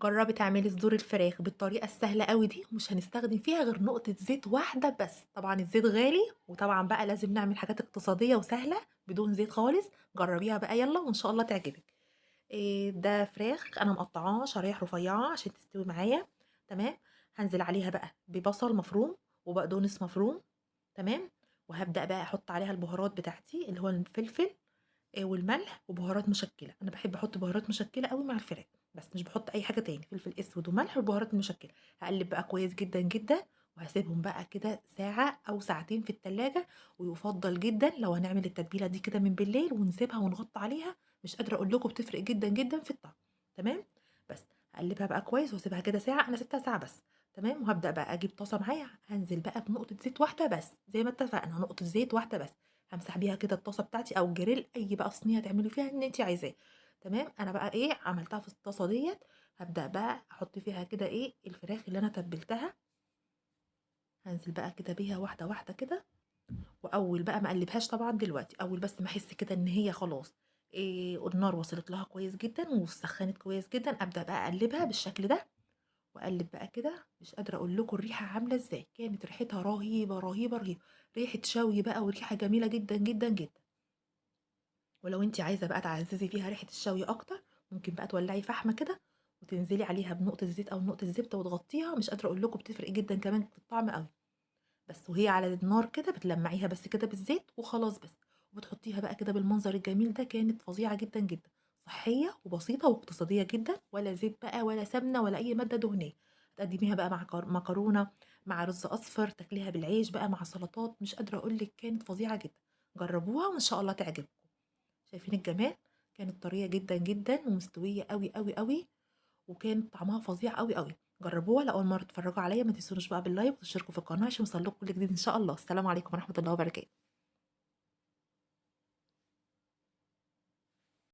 جربي تعملي صدور الفراخ بالطريقة السهلة قوي دي، مش هنستخدم فيها غير نقطة زيت واحدة بس. طبعا الزيت غالي، وطبعا بقى لازم نعمل حاجات اقتصادية وسهلة بدون زيت خالص. جربيها بقى يلا وان شاء الله تعجبك. إيه ده؟ فراخ انا مقطعاها شرايح رفيعة عشان تستوي معايا. تمام. هنزل عليها بقى ببصل مفروم وبقدونس مفروم. تمام. وهبدأ بقى احط عليها البهارات بتاعتي اللي هو الفلفل والملح وبهارات مشكلة. أنا باحب أحط بهارات مشكلة أوي مع الفراخ، بس مش باحط أي حاجة تاني، فلفل أسود وملح والبهارات المشكلة. هاقلب بقى كويس جدًا، جدًا، وهاسيبهم بقى كده ساعة أو ساعتين في التلاجة. ويُفضّل جدًا لو هنعمل التتبيلة دي كده من بالليل ونسيبها ونغطي عليها. مش قادرة أقول لكم بتفرق جدًا، جدًا في الطعم. تمام. بس هاقلبها بقى كويس واسيبها كده ساعة. أنا سِبتها ساعة بس. تمام. وهابدأ بقى أجيب طاسة معايا، هانزل بقى بنقطة زيت واحدة بس زي ما اتفقنا، نقطة زيت واحدة بس. هامسح بيها كده الطاسة بتاعتي أو الجريل، أي بقى صينية تعملي فيها اللي أنتِ عايزاه. تمام. أنا بقى إيه عملتها في الطاسة ديّة. هابدأ بقى أحط فيها كده إيه الفراخ اللي أنا تبلتها. هانزل بقى كده بيها واحدة واحدة كده. وأول بقى ما أقلبهاش طبعًا دلوقتي، أول بس ما أحس كده إن هي خلاص النار وصلت لها كويس جدًا وسخنت كويس جدًا، أبدأ بقى أقلبها بالشكل ده. وأقلب بقى كده. مش قادرة أقول لكم الريحة عاملة إزاي، كانت ريحتها رهيبة، رهيبة، رهيبة. ريحة شوي بقى وريحة جميلة جدًا، جدًا، جدًا. ولو أنتِ عايزة بقى تعزّزي فيها ريحة الشوي أكتر، ممكن بقى تولّعي فحمة كده وتنزلي عليها بنقطة زيت أو نقطة زبدة وتغطّيها. مش قادرة أقول لكم بتفرق جدًا كمان في الطعم أوي. بس وهي على النار كده بتلمّعيها بس كده بالزيت وخلاص بس. وبتحطّيها بقى كده بالمنظر الجميل ده. كانت فظيعة جدًا، جدًا. صحّية وبسيطة واقتصادية جدًا، ولا زيت بقى ولا سمنة ولا أي مادة دهنية. تقدّميها بقى مع مكرونة، مع رز أصفر، تاكليها بالعيش بقى مع سلطات. مش قادرة أقول لِك كانت فظيعة جدًا. جرّبوها وإن شاء الله تعجبكم. شايفين الجمال؟ كانت طرية جدًا، جدًا ومستوية أوي، أوي، أوي. وكان طعمها فظيع أوي، أوي. جربوها. لأول مرة تتفرجوا عليَّ ما تنسونوش بقى باللايك وتشتركوا في القناة عشان يوصل لكم كل جديد إن شاء الله. السلام عليكم ورحمة الله وبركاته.